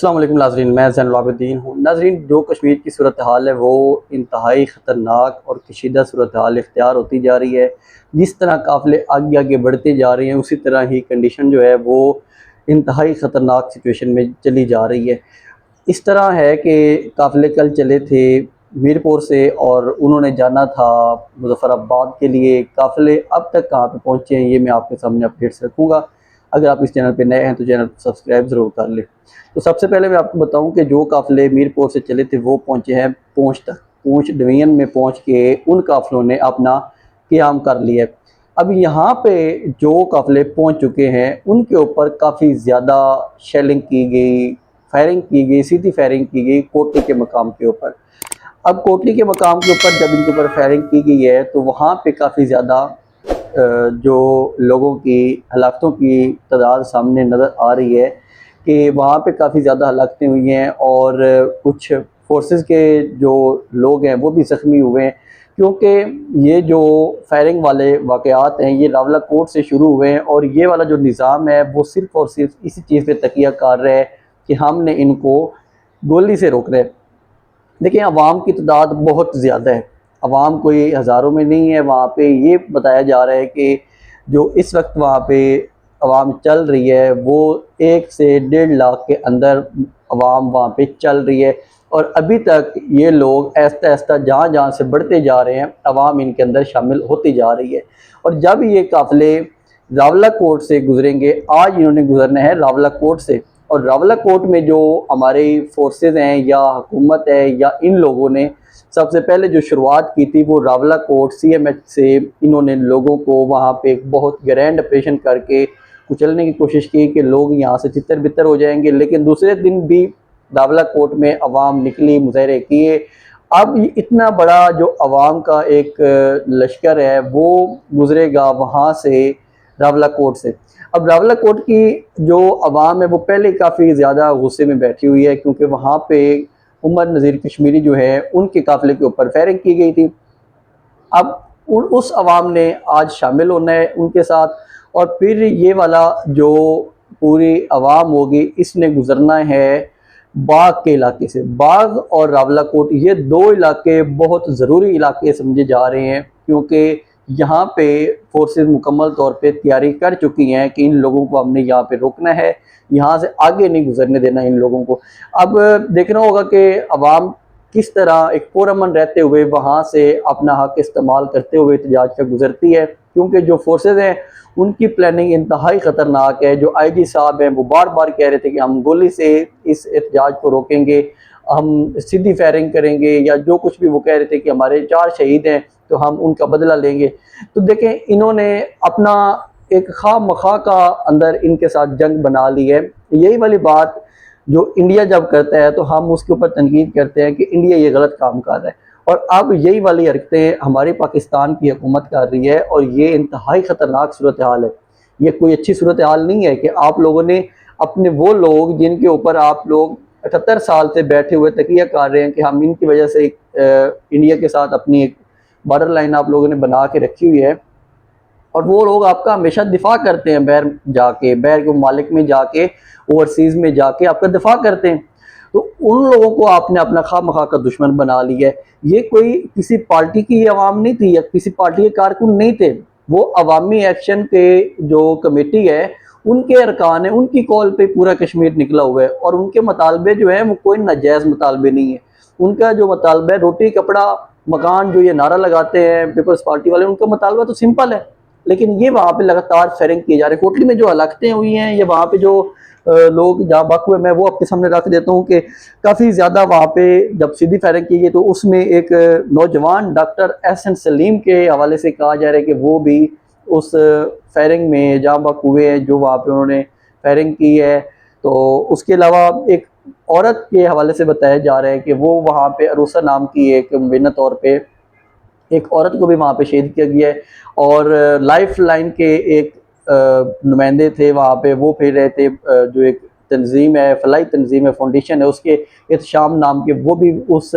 अस्सलाम वालेकुम नाज़रीन, मैं ज़ैनुल आबिदीन हूँ। नाज़रीन, जो कश्मीर की सूरत हाल है वो इंतहाई ख़तरनाक और कशीदा सूरत हाल इख्तियार होती जा रही है। जिस तरह काफ़िले आगे आगे बढ़ते जा रहे हैं उसी तरह ही कंडीशन जो है वो इंतहाई ख़तरनाक सिचुएशन में चली जा रही है। इस तरह है कि काफ़िले कल चले थे मीरपुर से और उन्होंने जाना था मुज़फ़्फ़राबाद के लिए। काफ़िले अब तक कहाँ पे पहुँचे हैं ये मैं आपके सामने अपडेट्स रखूँगा। अगर आप इस चैनल पे नए हैं तो चैनल को सब्सक्राइब ज़रूर कर लें। तो सबसे पहले मैं आपको बताऊं कि जो काफ़िले मीरपुर से चले थे वो पहुंचे हैं पूंछ तक। पूंछ डिवीज़न में पहुंच के उन काफ़िलों ने अपना क़याम कर लिया। अब यहाँ पे जो काफ़िले पहुंच चुके हैं उनके ऊपर काफ़ी ज़्यादा शेलिंग की गई, फायरिंग की गई, सीधी फायरिंग की गई कोटली के मकाम के ऊपर। अब कोटली के मकाम के ऊपर जब इनके ऊपर फायरिंग की गई है तो वहाँ पे काफ़ी ज़्यादा जो लोगों की हलाकतों की तादाद सामने नज़र आ रही है कि वहाँ पे काफ़ी ज़्यादा हलाकतें हुई हैं और कुछ फोर्सेस के जो लोग हैं वो भी ज़ख्मी हुए हैं, क्योंकि ये जो फायरिंग वाले वाक़यात हैं ये रावलाकोट से शुरू हुए हैं और ये वाला जो निज़ाम है वो सिर्फ़ और सिर्फ इसी चीज़ पे तकिया कर रहा है कि हमने इनको गोली से रोकना है। देखिए, अवाम की तादाद बहुत ज़्यादा है, अवाम कोई हज़ारों में नहीं है। वहाँ पे ये बताया जा रहा है कि जो इस वक्त वहाँ पे अवाम चल रही है वो 1 से 1.5 लाख के अंदर अवाम वहाँ पे चल रही है और अभी तक ये लोग आहिस्ता आहिस्ता जहाँ जहाँ से बढ़ते जा रहे हैं अवाम इनके अंदर शामिल होती जा रही है। और जब ये काफ़िले रावलाकोट से गुजरेंगे, आज इन्होंने गुजरना है रावलाकोट से, और रावलाकोट में जो हमारे फोर्सेस हैं या हुकूमत है या इन लोगों ने सबसे पहले जो शुरुआत की थी वो रावलाकोट CMH से इन्होंने लोगों को वहाँ पे एक बहुत ग्रैंड ऑपरेशन करके कुचलने की कोशिश की कि लोग यहाँ से तितर बितर हो जाएंगे। लेकिन दूसरे दिन भी रावलाकोट में अवाम निकली, मुजाहरे किए। अब इतना बड़ा जो अवाम का एक लश्कर है वो गुजरेगा वहाँ से रावलाकोट से। अब रावलाकोट की जो अवाम है वो पहले काफ़ी ज़्यादा गुस्से में बैठी हुई है, क्योंकि वहाँ पे उमर नज़ीर कश्मीरी जो है उनके काफ़िले के ऊपर फायरिंग की गई थी। अब उस अवाम ने आज शामिल होना है उनके साथ और फिर ये वाला जो पूरी अवाम होगी इसने गुजरना है बाग के इलाके से। बाग और रावलाकोट ये 2 इलाके बहुत ज़रूरी इलाके समझे जा रहे हैं, क्योंकि यहाँ पे फोर्सेस मुकम्मल तौर पे तैयारी कर चुकी हैं कि इन लोगों को हमने यहाँ पे रोकना है, यहाँ से आगे नहीं गुजरने देना इन लोगों को। अब देखना होगा कि अवाम किस तरह एक पुरअमन रहते हुए वहाँ से अपना हक इस्तेमाल करते हुए एहतजाज से गुजरती है, क्योंकि जो फोर्सेस हैं उनकी प्लानिंग इंतहाई ख़तरनाक है। जो IG साहब हैं वो बार बार कह रहे थे कि हम गोली से इस एहतजाज को रोकेंगे, हम सीधी फायरिंग करेंगे, या जो कुछ भी वो कह रहे थे कि हमारे 4 शहीद हैं तो हम उनका बदला लेंगे। तो देखें, इन्होंने अपना एक खा मखा का अंदर इनके साथ जंग बना ली है। यही वाली बात जो इंडिया जब करता है तो हम उसके ऊपर तनकीद करते हैं कि इंडिया ये गलत काम कर रहा है, और अब यही वाली हरकतें हमारी पाकिस्तान की हुकूमत कर रही है और ये इंतहाई ख़तरनाक सूरत हाल है। ये कोई अच्छी सूरत हाल नहीं है कि आप लोगों ने अपने वो लोग जिनके ऊपर आप लोग 78 साल से बैठे हुए तकिया कर रहे हैं कि हम इनकी वजह से इंडिया के साथ अपनी एक बॉर्डर लाइन आप लोगों ने बना के रखी हुई है, और वो लोग आपका हमेशा दिफा करते हैं, बैर जाके बैर के मालिक में जाके ओवरसीज़ में जाके आपका दिफा करते हैं। तो उन लोगों को आपने अपना खा मखा का दुश्मन बना लिया है। ये कोई किसी पार्टी की आवाम नहीं थी या किसी पार्टी के कारकुन नहीं थे, वो अवामी एक्शन के जो कमेटी है उनके अरकान है, उनकी कॉल पे पूरा कश्मीर निकला हुआ है, और उनके मुतालबे जो है वो कोई नाजायज़ मुतालबे नहीं है। उनका जो मुतालबा है रोटी कपड़ा मकान, जो ये नारा लगाते हैं पीपल्स पार्टी वाले, उनका मुतालबा तो सिंपल है। लेकिन ये वहाँ पे लगातार फायरिंग किए जा रहे हैं। कोटली में जो हलाकतें हुई हैं या वहाँ पे जो लोग जहाँ बक हुए, मैं वो आपके सामने रख देता हूँ कि काफ़ी ज़्यादा वहाँ पे जब सीधी फायरिंग की गई तो उसमें एक नौजवान डॉक्टर SN सलीम के हवाले से कहा जा रहा है कि वो भी उस फायरिंग में जहाँ बक हुए हैं जो वहाँ पे उन्होंने फायरिंग की है। तो उसके अलावा एक औरत के हवाले से बताया जा रहा है कि वो वहाँ पे अरूसा नाम की एक मुबीना तौर पे एक औरत को भी वहाँ पे शहीद किया गया है, और लाइफ लाइन के एक नुमाइंदे थे वहाँ पे, वो फिर रहे थे जो एक तंजीम है, फलाई तंजीम है, फाउंडेशन है, उसके एहतशाम नाम के, वो भी उस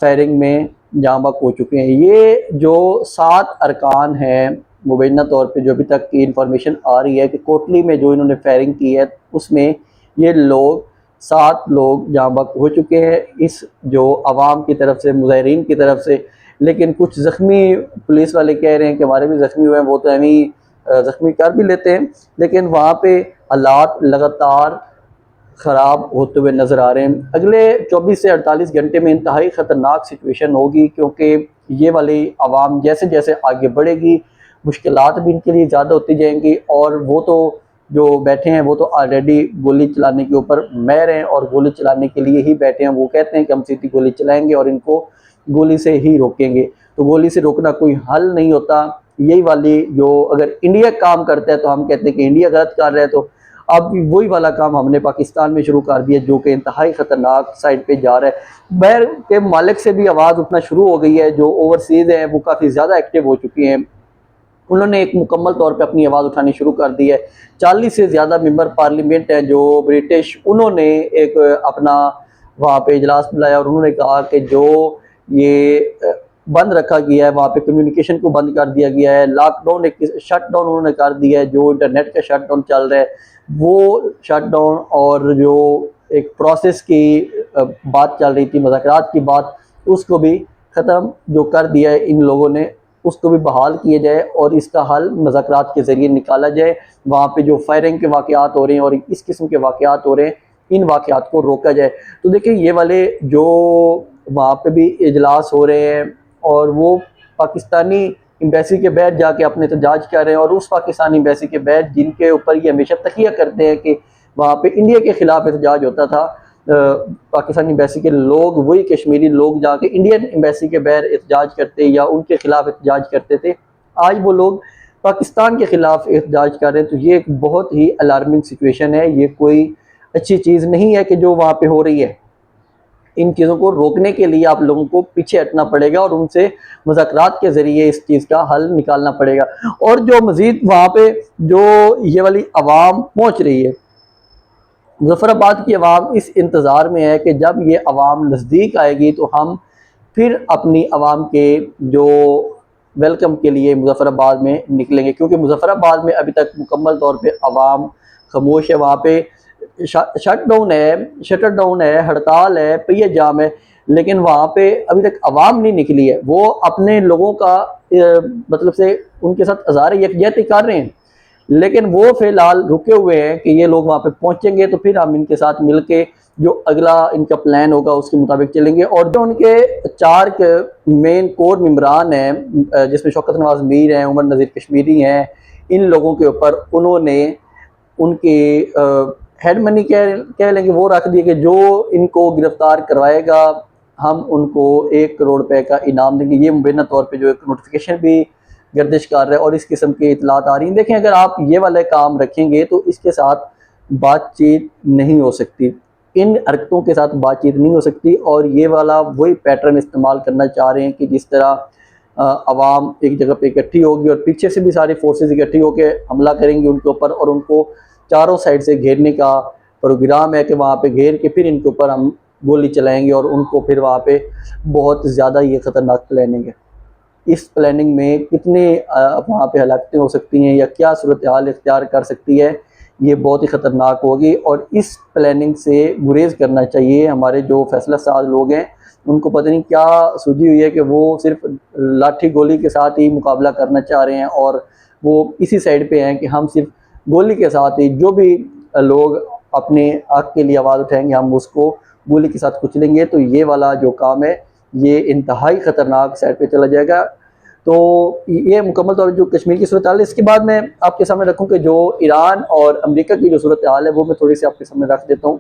फायरिंग में जाँ बहक हो चुके हैं। ये जो 7 अरकान हैं मुबैना तौर पे जो अभी तक की इंफॉर्मेशन आ रही है कि कोटली में जो इन्होंने फायरिंग की है उसमें ये लोग 7 लोग जाँ बहक हो चुके हैं इस जो आवाम की तरफ से, मुज़ाहिरीन की तरफ से। लेकिन कुछ ज़ख्मी पुलिस वाले कह रहे हैं कि हमारे भी ज़ख्मी हुए हैं, वो तो एवें ही ज़ख्मी कर भी लेते हैं, लेकिन वहाँ पे हालात लगातार ख़राब होते हुए नज़र आ रहे हैं। अगले 24 से 48 घंटे में इंतहाई ख़तरनाक सिचुएशन होगी, क्योंकि ये वाली आवाम जैसे जैसे आगे बढ़ेगी मुश्किलात भी इनके लिए ज़्यादा होती जाएंगी, और वो तो जो बैठे हैं वो तो ऑलरेडी गोली चलाने के ऊपर महर हैं और गोली चलाने के लिए ही बैठे हैं। वो कहते हैं कि हम सीधी गोली चलाएंगे और इनको गोली से ही रोकेंगे। तो गोली से रोकना कोई हल नहीं होता। यही वाली जो अगर इंडिया काम करता है तो हम कहते हैं कि इंडिया गलत कर रहा है, तो अब वही वाला काम हमने पाकिस्तान में शुरू कर दिया जो कि इंतहाई ख़तरनाक साइड पे जा रहा है। बैर के मालिक से भी आवाज़ उठना शुरू हो गई है, जो ओवरसीज़ हैं वो काफ़ी ज़्यादा एक्टिव हो चुकी हैं। उन्होंने एक मुकम्मल तौर पे अपनी आवाज़ उठानी शुरू कर दी है। 40 से ज़्यादा मेंबर पार्लियामेंट हैं जो ब्रिटिश, उन्होंने एक अपना वहाँ पे इजलास बुलाया और उन्होंने कहा कि जो ये बंद रखा गया है, वहाँ पे कम्युनिकेशन को बंद कर दिया गया है, लॉकडाउन एक शटडाउन उन्होंने कर दिया है, जो इंटरनेट का शटडाउन चल रहा है वो शटडाउन, और जो एक प्रोसेस की बात चल रही थी, मुज़ाकरात की बात, उसको भी ख़त्म जो कर दिया है इन लोगों ने, उसको भी बहाल किया जाए और इसका हल मुज़ाकरात के ज़रिए निकाला जाए। वहाँ पे जो फायरिंग के वाक़यात हो रहे हैं और इस किस्म के वाक़यात हो रहे हैं, इन वाक़यात को रोका जाए। तो देखिए ये वाले जो वहाँ पे भी इजलास हो रहे हैं और वो पाकिस्तानी एम्बेसी के बैठ जाके अपने एहतजाज कर रहे हैं, और उस पाकिस्तानी एम्बेसी के बैठ जिनके ऊपर ये हमेशा तकिया करते हैं कि वहाँ पे इंडिया के ख़िलाफ़ एहतजाज होता था, पाकिस्तानी एम्बेसी के लोग, वही कश्मीरी लोग जाके इंडियन एम्बेसी के बैर एहतजाज करते या उनके ख़िलाफ़ एहतजाज करते थे। आज वो लोग पाकिस्तान के ख़िलाफ़ एहतजाज कर रहे हैं। तो ये एक बहुत ही अलार्मिंग सिचुएशन है, ये कोई अच्छी चीज़ नहीं है कि जो वहाँ पे हो रही है। इन चीज़ों को रोकने के लिए आप लोगों को पीछे हटना पड़ेगा और उनसे मुज़ाकरात के ज़रिए इस चीज़ का हल निकालना पड़ेगा। और जो मज़ीद वहाँ पे जो ये वाली आवाम पहुँच रही है, मुज़फ़्फ़राबाद की आवाम इस इंतज़ार में है कि जब ये आवाम नज़दीक आएगी तो हम फिर अपनी आवाम के जो वेलकम के लिए मुज़फ़्फ़राबाद में निकलेंगे, क्योंकि मुज़फ़्फ़राबाद में अभी तक मुकम्मल तौर पे आवाम खामोश है। वहाँ पे शटर डाउन है, हड़ताल है, पहिया जाम है, लेकिन वहाँ पे अभी तक आवाम नहीं निकली है। वो अपने लोगों का मतलब से उनके साथ हज़ार यकजहती कर रहे हैं, लेकिन वो फ़िलहाल रुके हुए हैं कि ये लोग वहाँ पे पहुँचेंगे तो फिर हम इनके साथ मिल के जो अगला इनका प्लान होगा उसके मुताबिक चलेंगे। और जो उनके 4 मेन कोर मेंबरान हैं, जिसमें शौकत नवाज़ मीर हैं, उमर नज़ीर कश्मीरी हैं, इन लोगों के ऊपर उन्होंने उनके हेड मनी कह लेंगे वो रख दिए कि जो इनको गिरफ्तार करवाएगा हम उनको 1 करोड़ रुपए का इनाम देंगे। ये मुबैना तौर पे जो एक नोटिफिकेशन भी गर्दिश कर रहा है और इस किस्म की इतलात आ रही हैं। देखें, अगर आप ये वाले काम रखेंगे तो इसके साथ बातचीत नहीं हो सकती, इन हरकतों के साथ बातचीत नहीं हो सकती, और ये वाला वही पैटर्न इस्तेमाल करना चाह रहे हैं कि जिस तरह आवाम एक जगह पे इकट्ठी होगी और पीछे से भी सारी फोर्सेस इकट्ठी होकर हमला करेंगी उनके ऊपर, और उनको चारों साइड से घेरने का प्रोग्राम है कि वहाँ पे घेर के फिर इनके ऊपर हम गोली चलाएंगे और उनको फिर वहाँ पे बहुत ज़्यादा ये ख़तरनाक प्लानिंग है। इस प्लानिंग में कितने वहाँ पे हलाकतें हो सकती हैं या क्या सूरत हाल इख्तियार कर सकती है, ये बहुत ही ख़तरनाक होगी। और इस प्लानिंग से गुरेज़ करना चाहिए। हमारे जो फैसला साज लोग हैं उनको पता नहीं क्या सूझी हुई है कि वो सिर्फ लाठी गोली के साथ ही मुकाबला करना चाह रहे हैं, और वो इसी साइड पे हैं कि हम सिर्फ गोली के साथ ही जो भी लोग अपने हक के लिए आवाज़ उठाएंगे हम उसको गोली के साथ कुचलेंगे। तो ये वाला जो काम है ये इंतहाई ख़तरनाक साइड पे चला जाएगा। तो ये मुकम्मल तौर पर जो कश्मीर की सूरत हाल है, इसके बाद मैं आपके सामने रखूँ कि जो ईरान और अमेरिका की जो सूरत हाल है वो मैं थोड़ी सी आपके सामने रख देता हूँ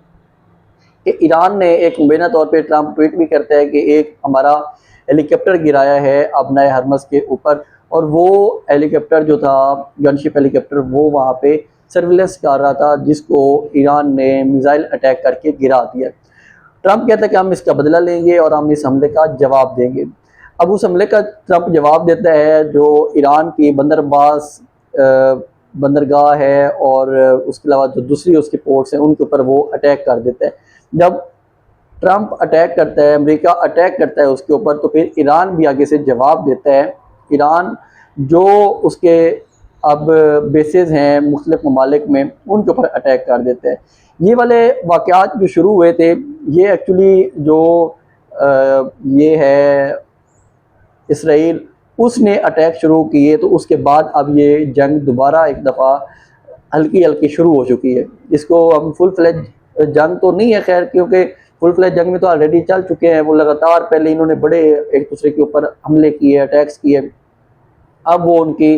कि ईरान ने एक मुबैना तौर पे ट्रंप ट्वीट भी करता है कि एक हमारा हेलीकॉप्टर गिराया है अपना हरमस के ऊपर, और वो हेलीकॉप्टर जो था गनशिप हेलीकॉप्टर वो वहाँ पे सर्विलेंस कर रहा था, जिसको ईरान ने मिसाइल अटैक करके गिरा दिया। ट्रंप कहता है कि हम इसका बदला लेंगे और हम इस हमले का जवाब देंगे। अब उस हमले का ट्रंप जवाब देता है जो ईरान की बंदरबास बंदरगाह है और उसके अलावा जो दूसरी उसके पोर्ट्स हैं उनके ऊपर वो अटैक कर देता है। जब ट्रंप अटैक करता है, अमेरिका अटैक करता है उसके ऊपर, तो फिर ईरान भी आगे से जवाब देता है। ईरान जो उसके अब बेसेस हैं मुख्तलिफ ममालिक में उनके ऊपर अटैक कर देता है। ये वाले वाक़यात जो शुरू हुए थे, ये एक्चुअली जो ये है इसराइल, उसने अटैक शुरू किए, तो उसके बाद अब ये जंग दोबारा एक दफ़ा हल्की हल्की शुरू हो चुकी है। इसको हम फुल फ्लेज जंग तो नहीं है खैर, क्योंकि फुल फ्लेज जंग में तो ऑलरेडी चल चुके हैं। वो लगातार पहले इन्होंने बड़े एक दूसरे के ऊपर हमले किए, अटैक्स किए। अब वो उनकी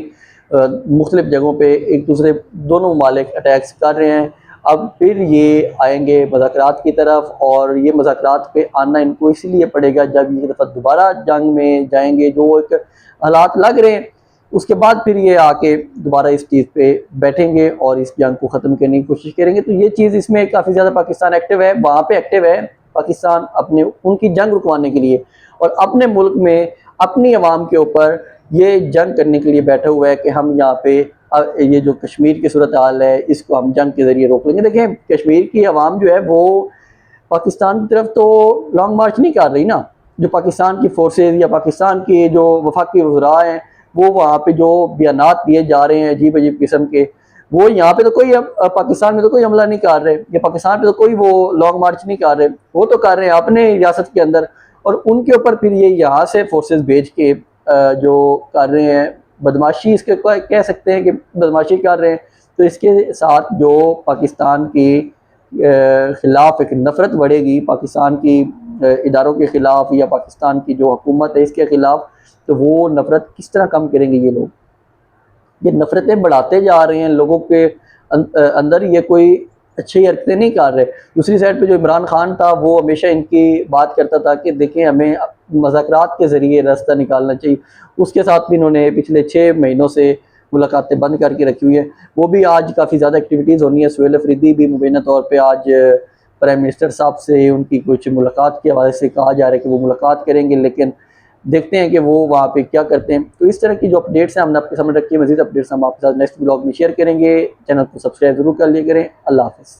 मुख्तलिफ जगहों पे एक दूसरे दोनों ममालिक अटैक्स कर रहे हैं। अब फिर ये आएंगे मुज़ाकरात की तरफ, और ये मुज़ाकरात पे आना इनको इसीलिए पड़ेगा जब ये दफ़ा दोबारा जंग में जाएंगे, जो एक हालात लग रहे हैं। उसके बाद फिर ये आके दोबारा इस चीज़ पे बैठेंगे और इस जंग को ख़त्म करने की कोशिश करेंगे। तो ये चीज़ इसमें काफ़ी ज़्यादा पाकिस्तान एक्टिव है, वहाँ पे एक्टिव है पाकिस्तान अपने उनकी जंग रुकवाने के लिए, और अपने मुल्क में अपनी आवाम के ऊपर ये जंग करने के लिए बैठा हुआ है कि हम यहाँ पे ये जो कश्मीर की सूरत हाल है, इसको हम जंग के ज़रिए रोक लेंगे। देखें, कश्मीर की आवाम जो है वो पाकिस्तान की तरफ तो लॉन्ग मार्च नहीं कर रही ना। जो पाकिस्तान की फोर्सेज या पाकिस्तान के जो वफाकी वज़रा हैं, वो वहाँ पे जो बयानात दिए जा रहे हैं अजीब अजीब किस्म के, वो यहाँ पे तो कोई पाकिस्तान में तो कोई हमला नहीं कर रहे, या पाकिस्तान पे तो कोई वो लॉन्ग मार्च नहीं कर रहे। वो तो कर रहे हैं अपने रियासत के अंदर, और उनके ऊपर फिर ये यहाँ से फोर्सेस भेज के जो कर रहे हैं बदमाशी, इसके कह सकते हैं कि बदमाशी कर रहे हैं। तो इसके साथ जो पाकिस्तान की ख़िलाफ़ एक नफ़रत बढ़ेगी, पाकिस्तान की इदारों के ख़िलाफ़ या पाकिस्तान की जो हुकूमत है इसके ख़िलाफ़, तो वो नफ़रत किस तरह कम करेंगे ये लोग? ये नफ़रतें बढ़ाते जा रहे हैं लोगों के अंदर, ये कोई अच्छी हरकतें नहीं कर रहे। दूसरी साइड पे जो इमरान खान था, वो हमेशा इनकी बात करता था कि देखें, हमें मुज़ाकरात के ज़रिए रास्ता निकालना चाहिए। उसके साथ भी इन्होंने पिछले 6 महीनों से मुलाकातें बंद करके रखी हुई हैं। वो भी आज काफ़ी ज़्यादा एक्टिविटीज़ होनी है। सुहेल अफरीदी भी मुबैना तौर पे आज प्राइम मिनिस्टर साहब से उनकी कुछ मुलाकात के हवाले से कहा जा रहा है कि वो मुलाकात करेंगे, लेकिन देखते हैं कि वो वहाँ पे क्या करते हैं। तो इस तरह की जो अपडेट्स हैं हमने आपके सामने रखी है। मज़ीद अपडेट्स हम आपके साथ नेक्स्ट ब्लॉग में शेयर करेंगे। चैनल को सब्सक्राइब ज़रूर कर लिया करें। अल्लाह हाफ़िज़।